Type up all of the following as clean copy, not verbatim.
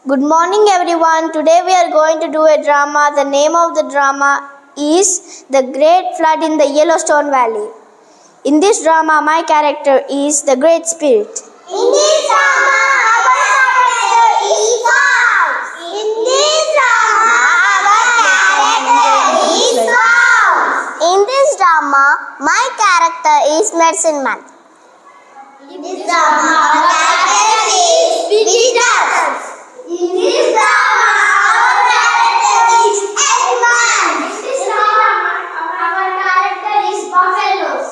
Good morning everyone. Today we are going to do a drama. The name of the drama is The Great Flood in the Yellowstone Valley. In this drama, my character is the Great Spirit. In this drama, our character is Fox. In this drama, our character is Fox. In this drama, my character is Medicine Man. In this drama, our character is Visitors. In this drama, our character is Eggman. In this drama, our character is Buffaloes.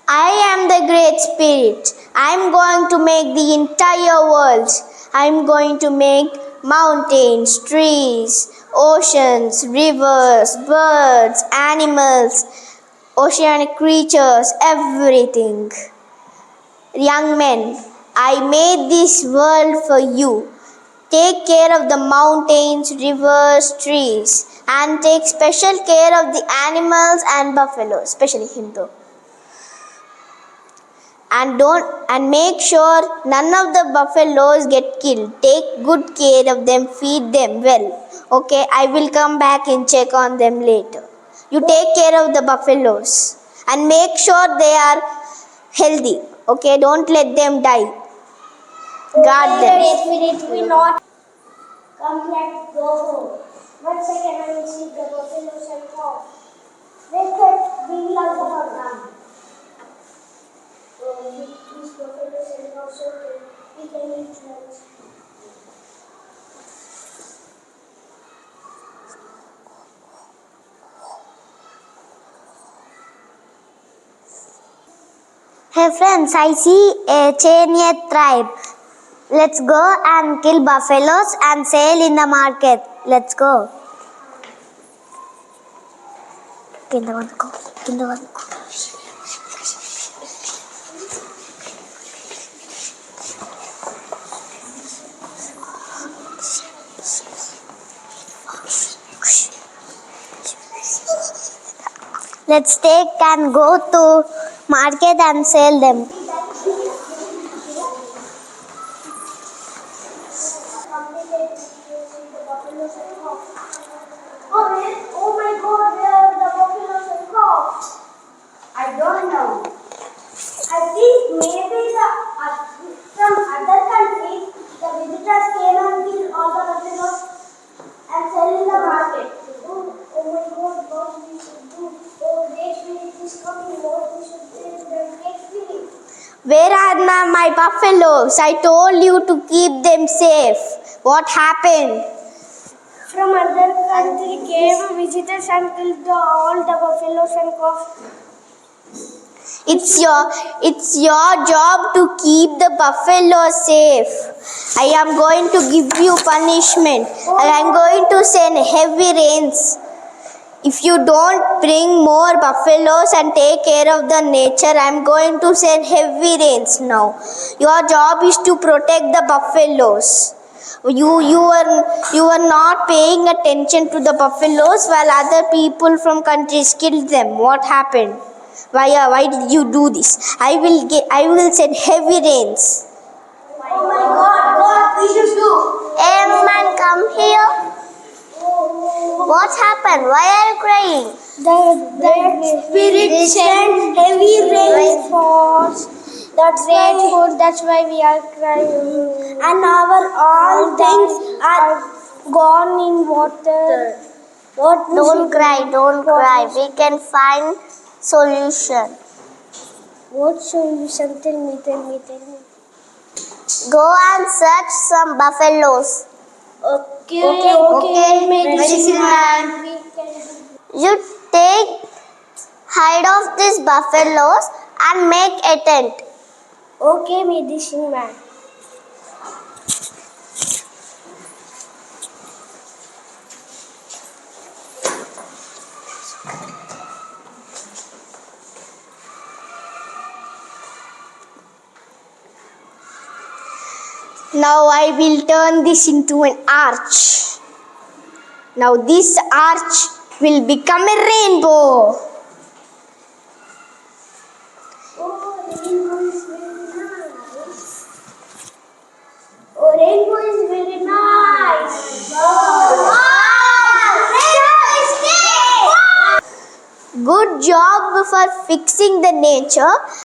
I am the Great Spirit. I am going to make the entire world. I am going to make mountains, trees, oceans, rivers, birds, animals, oceanic creatures, everything. Young men, I made this world for you. Take care of the mountains, rivers, trees, and take special care of the animals and buffaloes, especially him though. And make sure none of the buffaloes get killed. Take good care of them, feed them well. Okay, I will come back and check on them later. You take care of the buffaloes and make sure they are healthy. Okay, don't let them die. Guard them. Spirit will not come. Let's go home. 1 second, I will see the buffaloes and cows. We will also come. These buffaloes and cows, okay, we can eat lunch. Hey friends, I see a Cheyenne tribe. Let's go and kill buffaloes and sell in the market. Let's go. Let's take and go to market and sell them. Oh my God, where are the buffaloes and cows? I don't know. I think maybe from other countries, the visitors came and killed all the buffaloes and sell in the market. Oh my God, what we should do? Oh, Great Spirit is coming. What we should do to the Great Spirit? Where are now my buffaloes? I told you to keep them safe. What happened? From other country came visitors and killed all the buffaloes and cows. It's your job to keep the buffalo safe. I am going to give you punishment. I am going to send heavy rains. If you don't bring more buffaloes and take care of the nature, I am going to send heavy rains now. Your job is to protect the buffaloes. You are not paying attention to the buffaloes while other people from countries killed them. What happened? Why did you do this? I will send heavy rains. Oh my God, what we should do? Eggman, come here. What happened? Why are you crying? The spirit sent heavy rain for us. That's why we are crying. And our all things are gone in water. Don't cry. We can find solution. What solution? Tell me. Go and search some buffaloes. Okay, medicine man. You take hide of these buffaloes and make a tent. Okay, medicine man. Now I will turn this into an arch. Now this arch will become a rainbow. Oh, rainbow is very nice. Oh, rainbow is Good job for fixing the nature.